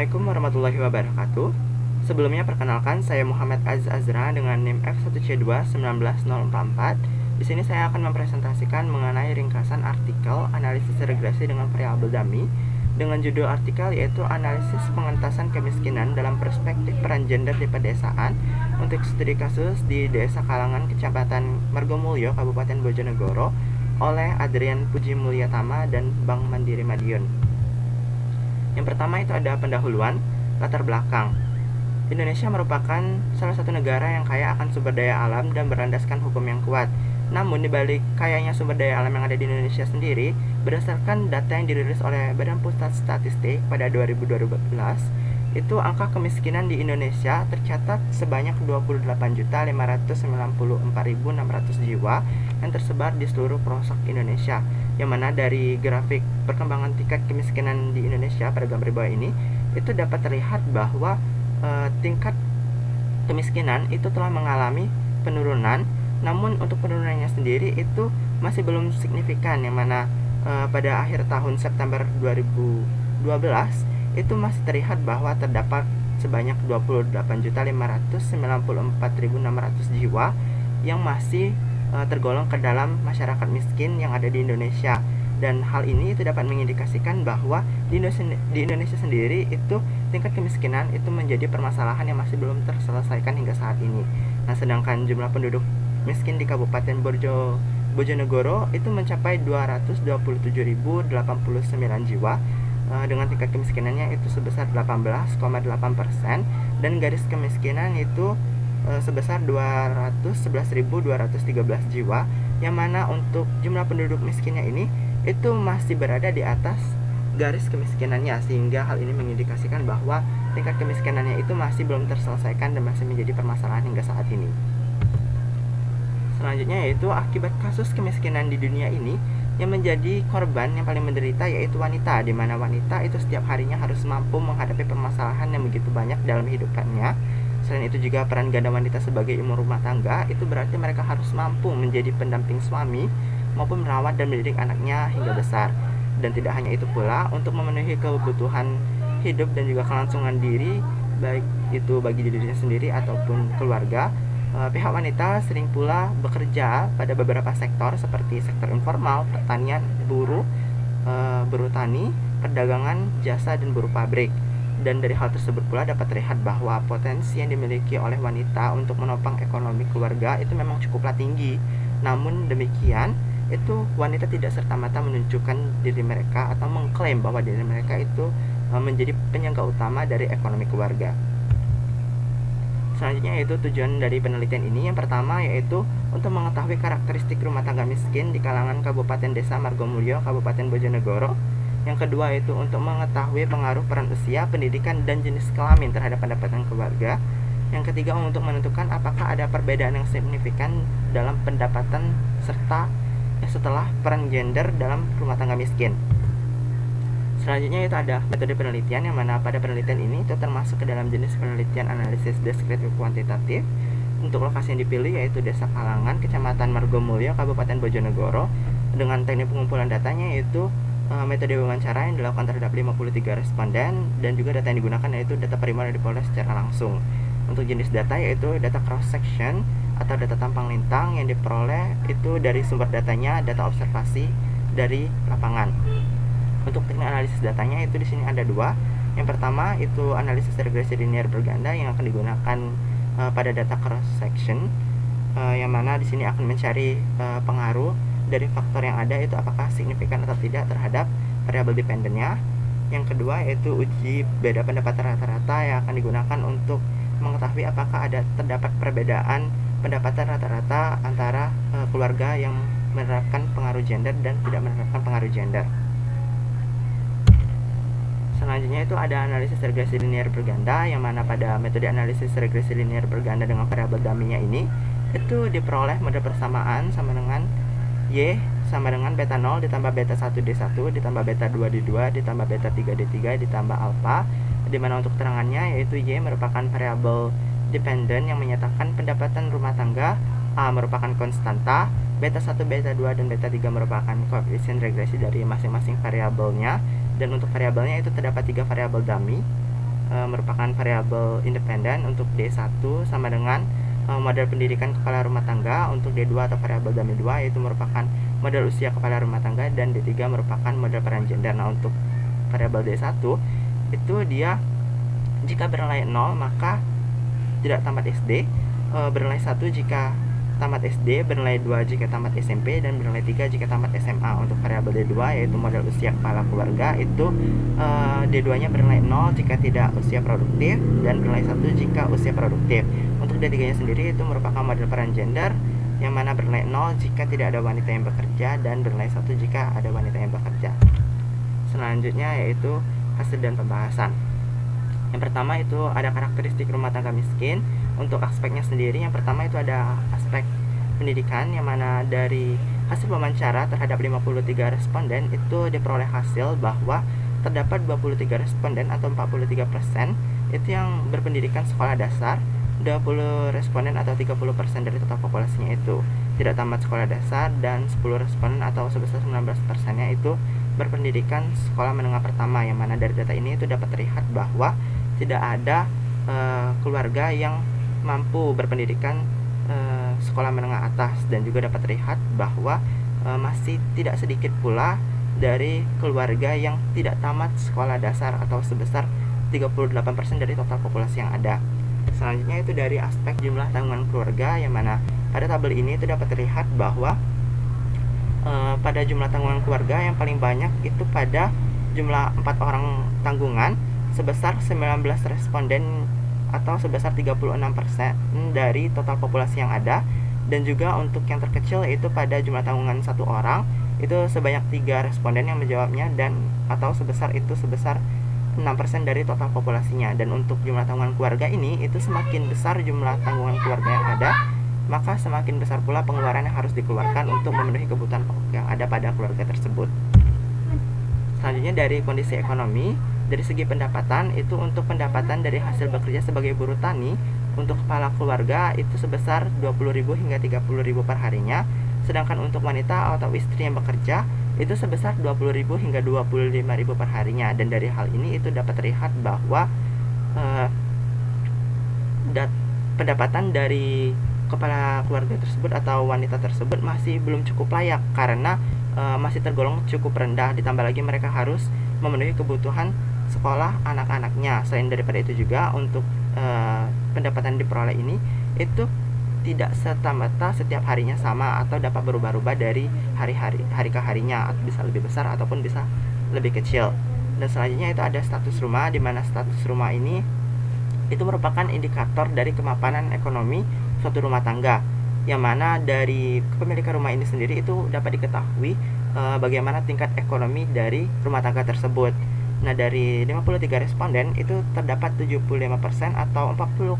Assalamualaikum warahmatullahi wabarakatuh. Sebelumnya perkenalkan, saya Muhammad Azra dengan NIM F1C2-19044. Di sini saya akan mempresentasikan mengenai ringkasan artikel analisis regresi dengan variabel dummy dengan judul artikel yaitu analisis pengentasan kemiskinan dalam perspektif peran gender di pedesaan untuk studi kasus di Desa Kalangan, Kecamatan Margomulyo, Kabupaten Bojonegoro oleh Adrian Puji Mulyatama dan Bank Mandiri Madiun. Yang pertama itu ada pendahuluan, latar belakang. Indonesia merupakan salah satu negara yang kaya akan sumber daya alam dan berlandaskan hukum yang kuat. Namun dibalik kayanya sumber daya alam yang ada di Indonesia sendiri, berdasarkan data yang dirilis oleh Badan Pusat Statistik pada 2012, itu angka kemiskinan di Indonesia tercatat sebanyak 28.594.600 jiwa yang tersebar di seluruh pelosok Indonesia. Yang mana dari grafik perkembangan tingkat kemiskinan di Indonesia pada gambar bawah ini, itu dapat terlihat bahwa tingkat kemiskinan itu telah mengalami penurunan. Namun untuk penurunannya sendiri itu masih belum signifikan, yang mana pada akhir tahun September 2012 itu masih terlihat bahwa terdapat sebanyak 28.594.600 jiwa yang masih tergolong ke dalam masyarakat miskin yang ada di Indonesia. Dan hal ini itu dapat mengindikasikan bahwa di Indonesia sendiri itu tingkat kemiskinan itu menjadi permasalahan yang masih belum terselesaikan hingga saat ini. Nah, sedangkan jumlah penduduk miskin di Kabupaten Bojonegoro itu mencapai 227.089 jiwa dengan tingkat kemiskinannya itu sebesar 18,8% dan garis kemiskinan itu sebesar 211.213 jiwa, yang mana untuk jumlah penduduk miskinnya ini itu masih berada di atas garis kemiskinannya, sehingga hal ini mengindikasikan bahwa tingkat kemiskinannya itu masih belum terselesaikan dan masih menjadi permasalahan hingga saat ini. Selanjutnya yaitu akibat kasus kemiskinan di dunia ini, yang menjadi korban yang paling menderita yaitu wanita, di mana wanita itu setiap harinya harus mampu menghadapi permasalahan yang begitu banyak dalam hidupannya. Selain itu juga peran ganda wanita sebagai ibu rumah tangga itu berarti mereka harus mampu menjadi pendamping suami maupun merawat dan mendidik anaknya hingga besar. Dan tidak hanya itu pula, untuk memenuhi kebutuhan hidup dan juga kelangsungan diri, baik itu bagi dirinya sendiri ataupun keluarga, pihak wanita sering pula bekerja pada beberapa sektor seperti sektor informal, pertanian, buruh tani, perdagangan, jasa, dan buruh pabrik. Dan dari hal tersebut pula dapat terlihat bahwa potensi yang dimiliki oleh wanita untuk menopang ekonomi keluarga itu memang cukuplah tinggi. Namun demikian, itu wanita tidak serta-merta menunjukkan diri mereka atau mengklaim bahwa diri mereka itu menjadi penyangga utama dari ekonomi keluarga. Selanjutnya yaitu tujuan dari penelitian ini. Yang pertama yaitu untuk mengetahui karakteristik rumah tangga miskin di kalangan Kabupaten Desa Margomulyo, Kabupaten Bojonegoro. Yang kedua yaitu untuk mengetahui pengaruh peran usia, pendidikan, dan jenis kelamin terhadap pendapatan keluarga. Yang ketiga untuk menentukan apakah ada perbedaan yang signifikan dalam pendapatan serta setelah peran gender dalam rumah tangga miskin. Selanjutnya itu ada metode penelitian, yang mana pada penelitian ini itu termasuk ke dalam jenis penelitian analisis deskriptif kuantitatif. Untuk lokasi yang dipilih yaitu Desa Kalangan, Kecamatan Margomulyo, Kabupaten Bojonegoro, dengan teknik pengumpulan datanya yaitu metode wawancara yang dilakukan terhadap 53 responden, dan juga data yang digunakan yaitu data primer yang diperoleh secara langsung. Untuk jenis data yaitu data cross section atau data tampang lintang yang diperoleh itu dari sumber datanya data observasi dari lapangan. Untuk teknik analisis datanya itu di sini ada dua. Yang pertama itu analisis regresi linear berganda yang akan digunakan pada data cross section, yang mana di sini akan mencari pengaruh dari faktor yang ada itu apakah signifikan atau tidak terhadap variabel dependennya. Yang kedua yaitu uji beda pendapatan rata-rata yang akan digunakan untuk mengetahui apakah terdapat perbedaan pendapatan rata-rata antara keluarga yang menerapkan pengaruh gender dan tidak menerapkan pengaruh gender. Selanjutnya itu ada analisis regresi linear berganda, yang mana pada metode analisis regresi linear berganda dengan variabel dummy-nya ini itu diperoleh model persamaan sama dengan Y sama dengan beta 0 ditambah beta 1D1 ditambah beta 2D2 ditambah beta 3D3 ditambah alpha, di mana untuk terangannya yaitu Y merupakan variabel dependent yang menyatakan pendapatan rumah tangga, A merupakan konstanta, beta 1, beta 2, dan beta 3 merupakan koefisien regresi dari masing-masing variabelnya. Dan untuk variabelnya itu terdapat 3 variabel dummy, merupakan variabel independen. Untuk D1 sama dengan model pendidikan kepala rumah tangga. Untuk D2 atau variabel dummy 2 yaitu merupakan model usia kepala rumah tangga, dan D3 merupakan model peran gender. Nah, untuk variabel D1 itu dia jika bernilai 0 maka tidak tamat SD, bernilai 1 jika tamat SD, bernilai 2 jika tamat SMP, dan bernilai 3 jika tamat SMA. Untuk variabel D2 yaitu model usia kepala keluarga itu D2 nya bernilai 0 jika tidak usia produktif, dan bernilai 1 jika usia produktif. Untuk D3 nya sendiri itu merupakan model peran gender, yang mana bernilai 0 jika tidak ada wanita yang bekerja, dan bernilai 1 jika ada wanita yang bekerja. Selanjutnya yaitu hasil dan pembahasan. Yang pertama itu ada karakteristik rumah tangga miskin. Untuk aspeknya sendiri, yang pertama itu ada aspek pendidikan, yang mana dari hasil wawancara terhadap 53 responden itu diperoleh hasil bahwa terdapat 23 responden atau 43% itu yang berpendidikan sekolah dasar, 20 responden atau 30% dari total populasinya itu tidak tamat sekolah dasar, dan 10 responden atau sebesar 19%-nya itu berpendidikan sekolah menengah pertama, yang mana dari data ini itu dapat terlihat bahwa tidak ada keluarga yang mampu berpendidikan sekolah menengah atas, dan juga dapat terlihat bahwa masih tidak sedikit pula dari keluarga yang tidak tamat sekolah dasar atau sebesar 38% dari total populasi yang ada. Selanjutnya itu dari aspek jumlah tanggungan keluarga, yang mana pada tabel ini itu dapat terlihat bahwa pada jumlah tanggungan keluarga yang paling banyak itu pada jumlah 4 orang tanggungan sebesar 19 responden atau sebesar 36% dari total populasi yang ada, dan juga untuk yang terkecil yaitu pada jumlah tanggungan 1 orang itu sebanyak 3 responden yang menjawabnya, dan atau sebesar 6% dari total populasinya. Dan untuk jumlah tanggungan keluarga ini itu semakin besar jumlah tanggungan keluarga yang ada, maka semakin besar pula pengeluaran yang harus dikeluarkan untuk memenuhi kebutuhan pokok yang ada pada keluarga tersebut. Selanjutnya dari kondisi ekonomi. Dari segi pendapatan, itu untuk pendapatan dari hasil bekerja sebagai buruh tani untuk kepala keluarga itu sebesar 20.000 hingga 30.000 per harinya. Sedangkan untuk wanita atau istri yang bekerja itu sebesar 20.000 hingga 25.000 per harinya. Dan dari hal ini itu dapat terlihat bahwa pendapatan dari kepala keluarga tersebut atau wanita tersebut masih belum cukup layak, karena masih tergolong cukup rendah. Ditambah lagi mereka harus memenuhi kebutuhan sekolah anak-anaknya. Selain daripada itu juga untuk pendapatan diperoleh ini itu tidak serta-merta setiap harinya sama, atau dapat berubah-ubah dari hari ke harinya, bisa lebih besar ataupun bisa lebih kecil. Dan selanjutnya itu ada status rumah, di mana status rumah ini itu merupakan indikator dari kemapanan ekonomi suatu rumah tangga, yang mana dari kepemilikan rumah ini sendiri itu dapat diketahui bagaimana tingkat ekonomi dari rumah tangga tersebut. Nah, dari 53 responden itu terdapat 75% atau 40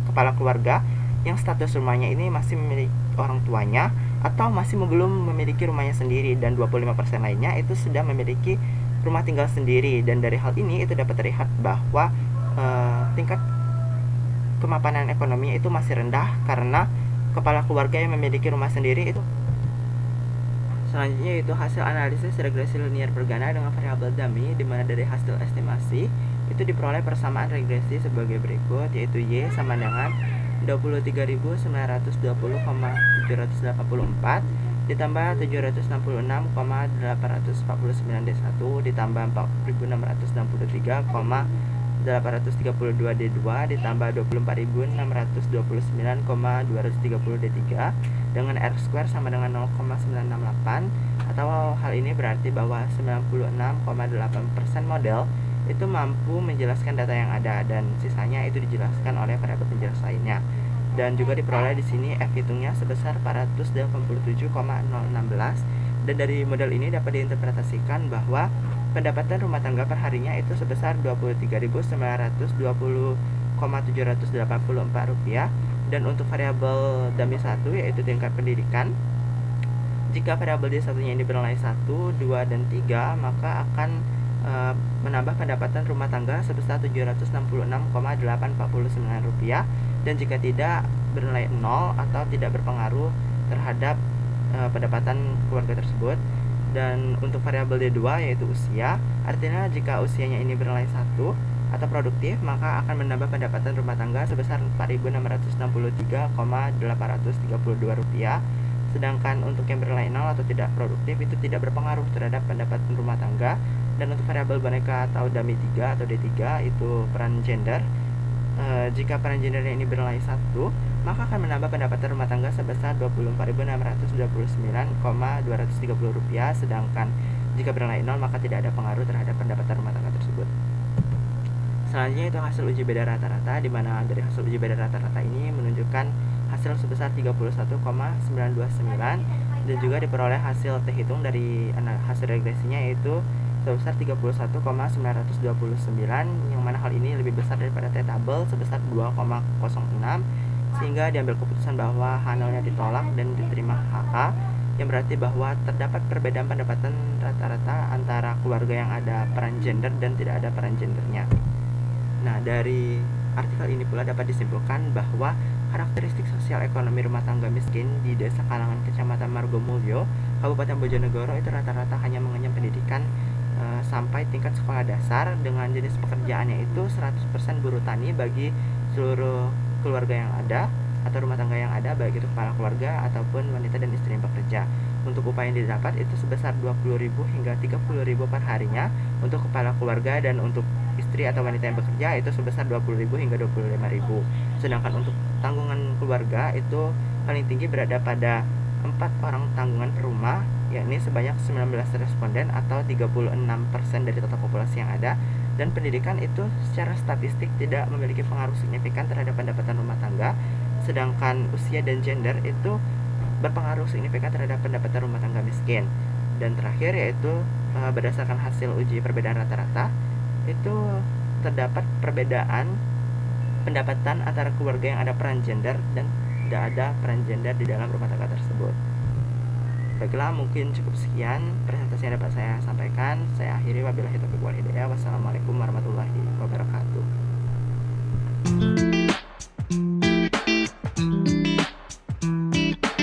kepala keluarga yang status rumahnya ini masih memiliki orang tuanya atau masih belum memiliki rumahnya sendiri, dan 25% lainnya itu sudah memiliki rumah tinggal sendiri. Dan dari hal ini itu dapat terlihat bahwa tingkat kemapanan ekonomi itu masih rendah karena kepala keluarga yang memiliki rumah sendiri itu. Selanjutnya itu hasil analisis regresi linear bergana dengan variabel dummy, di mana dari hasil estimasi itu diperoleh persamaan regresi sebagai berikut, yaitu Y sama dengan 23.920,784 ditambah 766,849 D1 ditambah 4.663,832 D2 ditambah 24.629,230 D3 dengan R² sama dengan 0,968, atau hal ini berarti bahwa 96,8% model itu mampu menjelaskan data yang ada, dan sisanya itu dijelaskan oleh variabel penjelas lainnya. Dan juga diperoleh di sini F hitungnya sebesar 487,016, dan dari model ini dapat diinterpretasikan bahwa pendapatan rumah tangga perharinya itu sebesar Rp23.920,784. Dan untuk variabel dummy 1 yaitu tingkat pendidikan, jika variabel D1-nya ini bernilai 1, 2, dan 3, maka akan menambah pendapatan rumah tangga sebesar Rp766,849, dan jika tidak bernilai 0 atau tidak berpengaruh terhadap pendapatan keluarga tersebut. Dan untuk variabel D2 yaitu usia, artinya jika usianya ini bernilai 1, atau produktif, maka akan menambah pendapatan rumah tangga sebesar Rp4.663.832. Sedangkan untuk yang bernilai 0 atau tidak produktif itu tidak berpengaruh terhadap pendapatan rumah tangga. Dan untuk variabel boneka atau dummy 3 atau D3 itu peran gender. Jika peran gendernya ini bernilai 1, maka akan menambah pendapatan rumah tangga sebesar Rp24.629.230. Sedangkan jika bernilai 0, maka tidak ada pengaruh terhadap pendapatan rumah tangga tersebut. Selanjutnya itu hasil uji beda rata-rata, di mana dari hasil uji beda rata-rata ini menunjukkan hasil sebesar 31,929 dan juga diperoleh hasil terhitung dari hasil regresinya yaitu sebesar 31,929, yang mana hal ini lebih besar daripada T-tabel sebesar 2,06, sehingga diambil keputusan bahwa H0-nya ditolak dan diterima HK, yang berarti bahwa terdapat perbedaan pendapatan rata-rata antara keluarga yang ada peran gender dan tidak ada peran gendernya. Nah, dari artikel ini pula dapat disimpulkan bahwa karakteristik sosial ekonomi rumah tangga miskin di Desa Kalangan, Kecamatan Margomulyo, Kabupaten Bojonegoro itu rata-rata hanya mengenyam pendidikan sampai tingkat sekolah dasar, dengan jenis pekerjaannya itu 100% buruh tani bagi seluruh keluarga yang ada atau rumah tangga yang ada, baik itu kepala keluarga ataupun wanita dan istri yang bekerja. Untuk upah yang didapat itu sebesar 20.000 hingga 30.000 per harinya untuk kepala keluarga, dan untuk istri atau wanita yang bekerja itu sebesar 20.000 hingga 25.000. Sedangkan untuk tanggungan keluarga itu paling tinggi berada pada 4 orang tanggungan per rumah, yakni sebanyak 19 responden atau 36% dari total populasi yang ada. Dan pendidikan itu secara statistik tidak memiliki pengaruh signifikan terhadap pendapatan rumah tangga, sedangkan usia dan gender itu berpengaruh signifikan terhadap pendapatan rumah tangga miskin. Dan terakhir yaitu berdasarkan hasil uji perbedaan rata-rata, itu terdapat perbedaan pendapatan antara keluarga yang ada peran gender dan tidak ada peran gender di dalam rumah tangga tersebut. Baiklah, mungkin cukup sekian presentasi yang dapat saya sampaikan. Saya akhiri, wabillahi taufiq wal hidayah. Wassalamualaikum warahmatullahi wabarakatuh.